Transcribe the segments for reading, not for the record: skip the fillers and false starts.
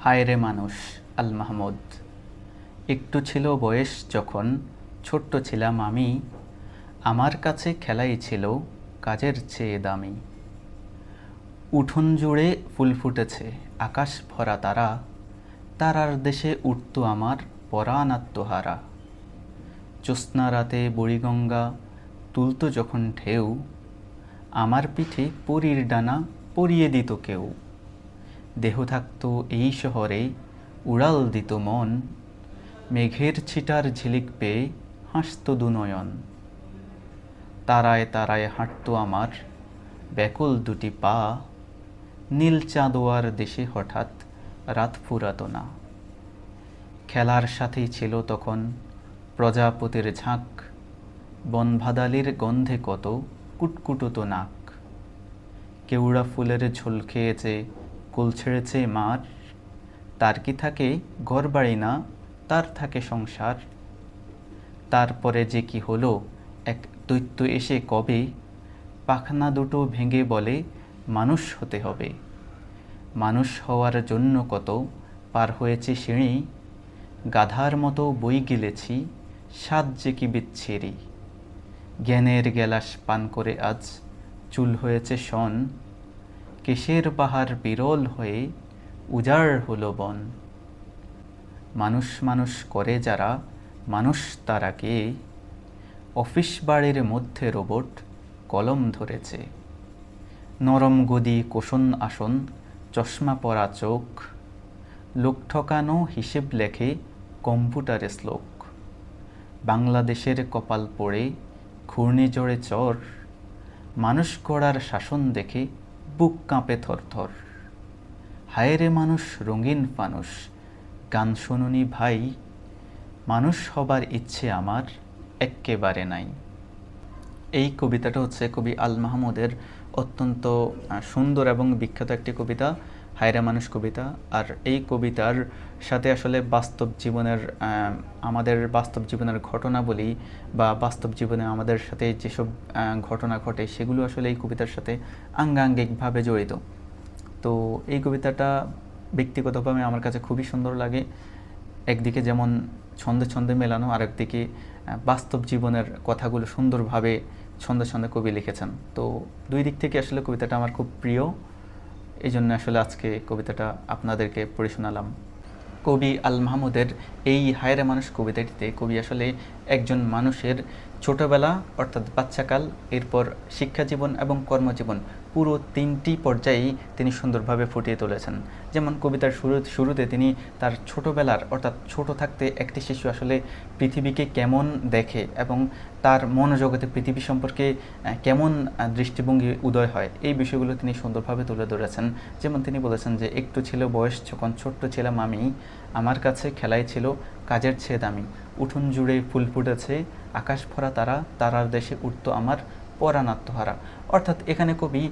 হায় রে মানুষ। আল মাহমুদ। একটু ছিল বয়স যখন, ছোট্ট ছিলাম আমি, আমার কাছে খেলাই ছিল কাজের চেয়ে দামি। উঠোন জুড়ে ফুল ফুটেছে, আকাশ ভরা তারা, তারার দেশে উঠত আমার পরাণ আত্মহারা। জ্যোৎস্না রাতে বুড়িগঙ্গা তুলত যখন ঢেউ, আমার পিঠে পরীর ডানা পরিয়ে দিত কেউ। দেহ থাকত এই শহরে, উড়াল দিত মন, মেঘের ছিটার ঝিলিক পেয়ে হাসত দুনয়ন। তারায় তারায় হাঁটত আমার ব্যাকুল দুটি পা, নীল চাঁদোয়ার দেশে হঠাৎ রাত ফুরাত না। খেলার সাথেই ছিল তখন প্রজাপতির ঝাঁক, বনভাদালির গন্ধে কত কুটকুটত নাক। কেউড়া ফুলের ঝোল খেয়েছে, কুল ছেড়েছে মার, তার কি থাকে ঘরবাড়ি না, তার থাকে সংসার। তারপরে যে কি হলো, এক দৈত্য এসে কবে পাখনা দুটো ভেঙে বলে মানুষ হতে হবে। মানুষ হওয়ার জন্য কত পার হয়েছে সিঁড়ি, গাধার মতো বই গিলেছি, সাত যে কি বিচ্ছিরি। জ্ঞানের গেলাস পান করে আজ চুল হয়েছে শন, কেশের বাহার বিরল হয়ে উজাড় হলো বন। মানুষ মানুষ করে যারা, মানুষ তারা কে? অফিস বাড়ির মধ্যে রোবট কলম ধরেছে। নরম গদি কোষণ আসন, চশমা পরা চোখ, লোক ঠকানো হিসেব লেখে কম্পিউটারে শ্লোক। বাংলাদেশের কপাল পড়ে ঘূর্ণিঝড়ে চর, মানুষ গড়ার শাসন দেখে বুক কাঁপে থরথর। হায় রে মানুষ রঙিন ফানুষ, গান শুনুনি ভাই, মানুষ হবার ইচ্ছে আমার এক্কেবারে নাই। এই কবিতাটা হচ্ছে কবি আল মাহমুদের অত্যন্ত সুন্দর এবং বিখ্যাত একটি কবিতা, হায় রে মানুষ কবিতা। আর এই কবিতার সাথে আসলে বাস্তব জীবনের আমাদের বাস্তব জীবনের ঘটনাবলী বা বাস্তব জীবনে আমাদের সাথে যেসব ঘটনা ঘটে সেগুলো আসলে এই কবিতার সাথে আঙ্গাঙ্গিকভাবে জড়িত। তো এই কবিতাটা ব্যক্তিগতভাবে আমার কাছে খুবই সুন্দর লাগে। একদিকে যেমন ছন্দে ছন্দে মেলানো, আর একদিকে বাস্তব জীবনের কথাগুলো সুন্দরভাবে ছন্দে ছন্দে কবি লিখেছেন। তো দুই দিক থেকে আসলে কবিতাটা আমার খুব প্রিয়, এই জন্য আসলে আজকে কবিতাটা আপনাদেরকে পড়ে শোনালাম। কবি আল মাহমুদের এই হায় রে মানুষ কবিতাটিতে কবি আসলে একজন মানুষের ছোটবেলা অর্থাৎ বাচ্চাকাল, এরপর শিক্ষাজীবন এবং কর্মজীবন পুরো তিনটি পর্যায়েই তিনি সুন্দরভাবে ফুটিয়ে তুলেছেন। যেমন কবিতার শুরুতে তিনি তার ছোটবেলার অর্থাৎ ছোট থাকতে একটি শিশু আসলে পৃথিবীকে কেমন দেখে এবং তার মনোজগতে পৃথিবী সম্পর্কে কেমন দৃষ্টিভঙ্গি উদয় হয়, এই বিষয়গুলো তিনি সুন্দরভাবে তুলে ধরেছেন। যেমন তিনি বলেছেন যে একটু ছিল বয়স যখন, ছোট্ট ছিলাম আমি, আমার কাছে খেলাই ছিল কাজের চেয়ে দামি। উঠোন জুড়ে ফুল ফুটেছে, আকাশ ভরা তারা, তারার দেশে উঠত আমার পরাণ আত্মহারা। অর্থাৎ এখানে কবি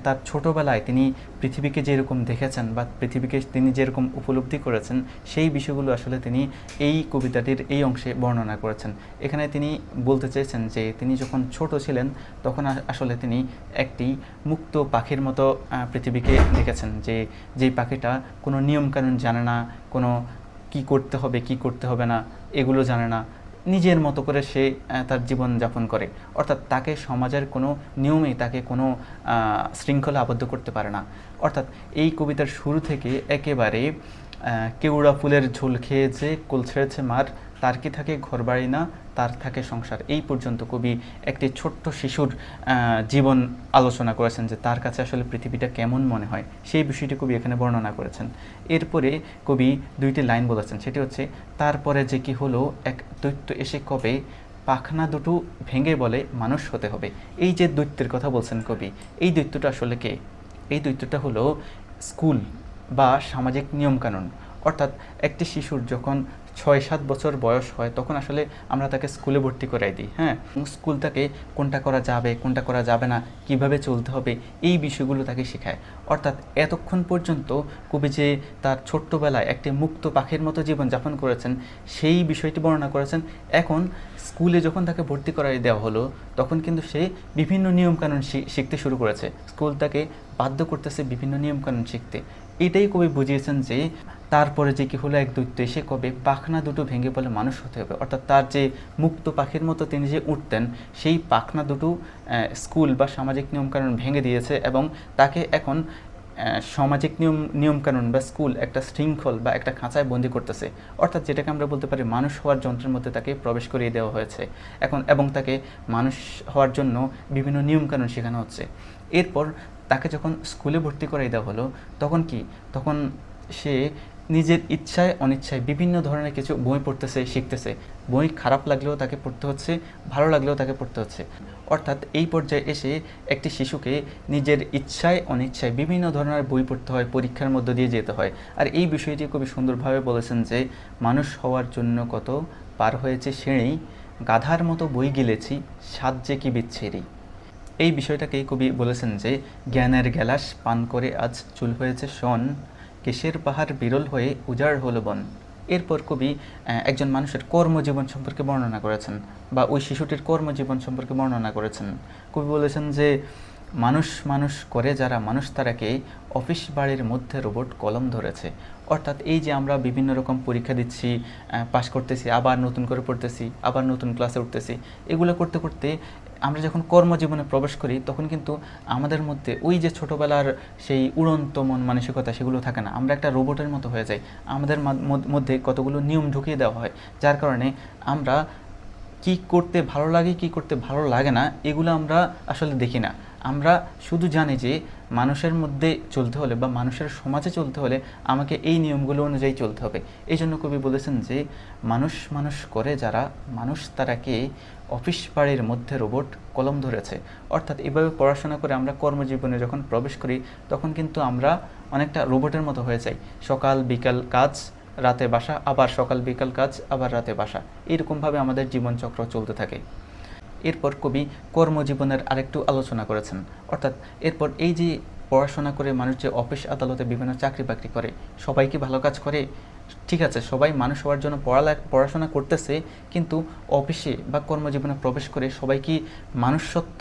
তার ছোটোবেলায় তিনি পৃথিবীকে যেরকম দেখেছেন বা পৃথিবীকে তিনি যেরকম উপলব্ধি করেছেন সেই বিষয়গুলো আসলে তিনি এই কবিতাটির এই অংশে বর্ণনা করেছেন। এখানে তিনি বলতে চেয়েছেন যে তিনি যখন ছোট ছিলেন তখন আসলে তিনি একটি মুক্ত পাখির মতো পৃথিবীকে দেখেছেন, যেই পাখিটা কোনো নিয়মকানুন জানে না, কোনো কি করতে হবে কি করতে হবে না এগুলো জানে না, নিজের মতো করে সে তার জীবন যাপন করে। অর্থাৎ তাকে সমাজের কোনো নিয়মেই তাকে কোনো শৃঙ্খলা আবদ্ধ করতে পারে না। অর্থাৎ এই কবিতার শুরু থেকে একেবারে কেউড়া ফুলের ঝোল খেয়েছে, কুল ছেড়েছে মার, তার কি থাকে ঘরবাড়ি না, তার থাকে সংসার, এই পর্যন্ত কবি একটি ছোট্ট শিশুর জীবন আলোচনা করেছেন, যে তার কাছে আসলে পৃথিবীটা কেমন মনে হয় সেই বিষয়টি কবি এখানে বর্ণনা করেছেন। এরপরে কবি দুইটি লাইন বলেছেন, সেটি হচ্ছে তারপরে যে কি হলো, এক দৈত্য এসে কবে পাখনা দুটো ভেঙে বলে মানুষ হতে হবে। এই যে দৈত্যের কথা বলছেন কবি, এই দৈত্যটা আসলে কে? এই দৈত্যটা হলো স্কুল বা সামাজিক নিয়মকানুন। অর্থাৎ একটি শিশুর যখন 6-7 বছর বয়স হয় তখন আসলে আমরা তাকে স্কুলে ভর্তি করাই দিই। হ্যাঁ, স্কুল তাকে কোনটা করা যাবে কোনটা করা যাবে না, কিভাবে চলতে হবে, এই বিষয়গুলো তাকে শেখায়। অর্থাৎ এতক্ষণ পর্যন্ত কবি যে তার ছোট্টবেলায় একটি মুক্ত পাখির মতো জীবন যাপন করেছেন সেই বিষয়টি বর্ণনা করেছেন। এখন স্কুলে যখন তাকে ভর্তি করাই দেওয়া হলো তখন কিন্তু সে বিভিন্ন নিয়মকানুন শিখতে শুরু করেছে। স্কুল তাকে বাধ্য করতেছে বিভিন্ন নিয়মকানুন শিখতে। এটাই কবি বুঝিয়েছেন যে তারপরে যে কি হলো, এক দৈত্য এসে কবে পাখনা দুটো ভেঙে বলে মানুষ হতে হবে। অর্থাৎ তার যে মুক্ত পাখির মতো তিনি যে উঠতেন, সেই পাখনা দুটো স্কুল বা সামাজিক নিয়মকানুন ভেঙে দিয়েছে এবং তাকে এখন সামাজিক নিয়মকানুন বা স্কুল একটা শৃঙ্খল বা একটা খাঁচায় বন্দি করতেছে। অর্থাৎ যেটাকে আমরা বলতে পারি মানুষ হওয়ার যন্ত্রের মধ্যে তাকে প্রবেশ করিয়ে দেওয়া হয়েছে এখন, এবং তাকে মানুষ হওয়ার জন্য বিভিন্ন নিয়মকানুন শেখানো হচ্ছে। এরপর তাকে যখন স্কুলে ভর্তি করাই দেওয়া হলো, তখন কি, তখন সে নিজের ইচ্ছায় অনিচ্ছায় বিভিন্ন ধরনের কিছু বই পড়তেছে, শিখতেছে। বই খারাপ লাগলেও তাকে পড়তে হচ্ছে, ভালো লাগলেও তাকে পড়তে হচ্ছে। অর্থাৎ এই পর্যায়ে এসে একটি শিশুকে নিজের ইচ্ছায় অনিচ্ছায় বিভিন্ন ধরনের বই পড়তে হয়, পরীক্ষার মধ্য দিয়ে যেতে হয়। আর এই বিষয়টি খুবই সুন্দরভাবে বলেছেন যে মানুষ হওয়ার জন্য কত পার হয়েছে সিঁড়ি, গাধার মতো বই গিলেছি, সাজ্জে কি বিচ্ছিরি। এই বিষয়টাকেই কবি বলেছেন যে জ্ঞানের গ্যালাস পান করে আজ চুল হয়েছে শন, কেশের পাহাড় বিরল হয়ে উজাড় হলো বন। এরপর কবি একজন মানুষের কর্মজীবন সম্পর্কে বর্ণনা করেছেন, বা ওই শিশুটির কর্মজীবন সম্পর্কে বর্ণনা করেছেন। কবি বলেছেন যে মানুষ মানুষ করে যারা মানুষ তারাকে অফিস বাড়ির মধ্যে রোবট কলম ধরেছে। অর্থাৎ এই যে আমরা বিভিন্ন রকম পরীক্ষা দিচ্ছি, পাশ করতেছি, আবার নতুন করে পড়তেছি, আবার নতুন ক্লাসে উঠতেছি, এগুলো করতে করতে আমরা যখন কর্মজীবনে প্রবেশ করি তখন কিন্তু আমাদের মধ্যে ওই যে ছোটোবেলার সেই উড়ন্ত মন মানসিকতা সেগুলো থাকে না, আমরা একটা রোবটের মতো হয়ে যাই। আমাদের মধ্যে কতগুলো নিয়ম ঢুকিয়ে দেওয়া হয়, যার কারণে আমরা কি করতে ভালো লাগে কি করতে ভালো লাগে না এগুলো আমরা আসলে দেখি না। আমরা শুধু জানি যে মানুষের মধ্যে চলতে হলে বা মানুষের সমাজে চলতে হলে আমাকে এই নিয়মগুলো অনুযায়ী চলতে হবে। এই জন্য কবি বলেছেন যে মানুষ মানুষ করে যারা মানুষ তারাকে অফিস বাড়ির মধ্যে রোবট কলম ধরেছে। অর্থাৎ এভাবে পড়াশোনা করে আমরা কর্মজীবনে যখন প্রবেশ করি তখন কিন্তু আমরা অনেকটা রোবটের মতো হয়ে যাই। সকাল বিকাল কাজ, রাতে বাসা, আবার সকাল বিকাল কাজ, আবার রাতে বাসা, এরকমভাবে আমাদের জীবনচক্র চলতে থাকে। এরপর কবি কর্মজীবনের আরেকটু আলোচনা করেছেন। অর্থাৎ এরপর এই যে পড়াশোনা করে মানুষ যে অফিস আদালতে বিভিন্ন চাকরি বাকরি করে, সবাই কি ভালো কাজ করে? ঠিক আছে, সবাই মানুষ হওয়ার জন্য পড়াশোনা করতেছে, কিন্তু অফিসে বা কর্মজীবনে প্রবেশ করে সবাই কি মানুষত্ব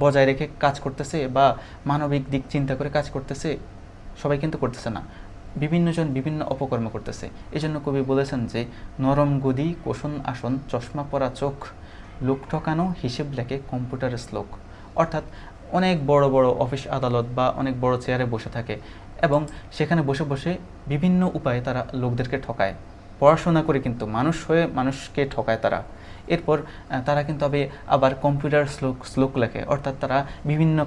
বজায় রেখে কাজ করতেছে বা মানবিক দিক চিন্তা করে কাজ করতেছে? সবাই কিন্তু করতেছে না, বিভিন্নজন বিভিন্ন অপকর্ম করতেছে। এই জন্য কবি বলেছেন যে নরম গদি, কোষণ আসন, চশমা পরা চোখ, লোক ঠকানো, হিসেব লেখে কম্পিউটারের শ্লোক। অর্থাৎ অনেক বড় বড় অফিস আদালত বা অনেক বড় চেয়ারে বসে থাকে এবং সেখানে বসে বসে বিভিন্ন উপায়ে তারা লোকদেরকে ঠকায়। পড়াশোনা করে কিন্তু মানুষ হয়ে মানুষকে ঠকায় তারা। এরপর তারা কিন্তু আবার কম্পিউটার শ্লোক লেখে। অর্থাৎ তারা বিভিন্ন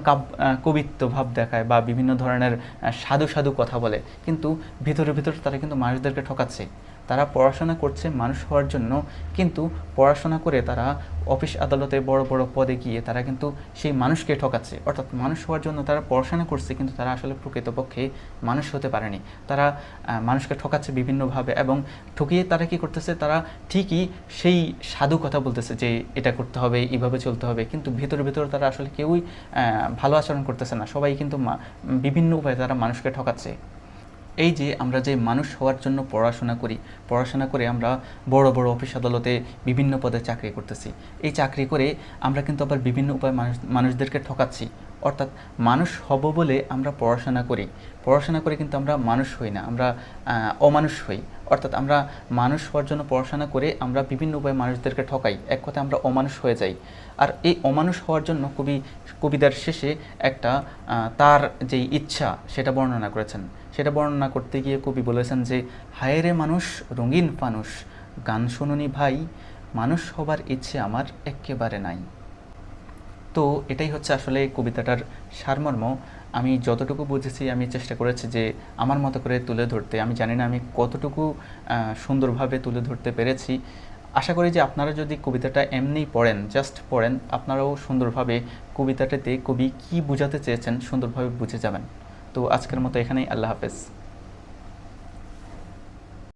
কবিত্ব ভাব দেখায় বা বিভিন্ন ধরনের সাধু সাধু কথা বলে, কিন্তু ভিতরে ভিতরে তারা কিন্তু মানুষদেরকে ঠকাচ্ছে। তারা পড়াশোনা করছে মানুষ হওয়ার জন্য, কিন্তু পড়াশোনা করে তারা অফিস আদালতে বড় বড় পদে গিয়ে তারা কিন্তু সেই মানুষকে ঠকাচ্ছে। অর্থাৎ মানুষ হওয়ার জন্য তারা পড়াশোনা করছে, কিন্তু তারা আসলে প্রকৃতপক্ষে মানুষ হতে পারেনি। তারা মানুষকে ঠকাচ্ছে বিভিন্নভাবে, এবং ঠকিয়ে তারা কি করতেছে, তারা ঠিকই সেই সাধু কথা বলতেছে যে এটা করতে হবে, এইভাবে চলতে হবে, কিন্তু ভেতরে ভেতরে তারা আসলে কেউই ভালো আচরণ করতেছে না। সবাই কিন্তু বিভিন্ন উপায়ে তারা মানুষকে ঠকাচ্ছে। এই যে আমরা যে মানুষ হওয়ার জন্য পড়াশোনা করি, পড়াশোনা করে আমরা বড় বড় অফিস আদালতে বিভিন্ন পদে চাকরি করতেছি, এই চাকরি করে আমরা কিন্তু আবার বিভিন্ন উপায়ে মানুষদেরকে ঠকাচ্ছি। অর্থাৎ মানুষ হব বলে আমরা পড়াশোনা করি, পড়াশোনা করে কিন্তু আমরা মানুষ হই না, আমরা অমানুষ হই। অর্থাৎ আমরা মানুষ হওয়ার জন্য পড়াশোনা করে আমরা বিভিন্ন উপায়ে মানুষদেরকে ঠকাই, এক কথায় আমরা অমানুষ হয়ে যাই। আর এই অমানুষ হওয়ার জন্য কবিতার শেষে একটা তার যেই ইচ্ছা সেটা বর্ণনা করেছেন। সেটা বর্ণনা করতে গিয়ে কবি বলেছেন যে হায় রে মানুষ রঙিন ফানুষ, গান শুনুনি ভাই, মানুষ হবার ইচ্ছে আমার একেবারে নাই। তো এটাই হচ্ছে আসলে কবিতাটার সারমর্ম। আমি যতটুকু বুঝেছি আমি চেষ্টা করেছি যে আমার মতো করে তুলে ধরতে। আমি জানি না আমি কতটুকু সুন্দরভাবে তুলে ধরতে পেরেছি। আশা করি যে আপনারা যদি কবিতাটা এমনি পড়েন, জাস্ট পড়েন, আপনারাও সুন্দরভাবে কবিতাটাতে কবি কী বোঝাতে চেয়েছেন সুন্দরভাবে বুঝে যাবেন। তো আজকের মতো এখানেই, আল্লাহ হাফেজ।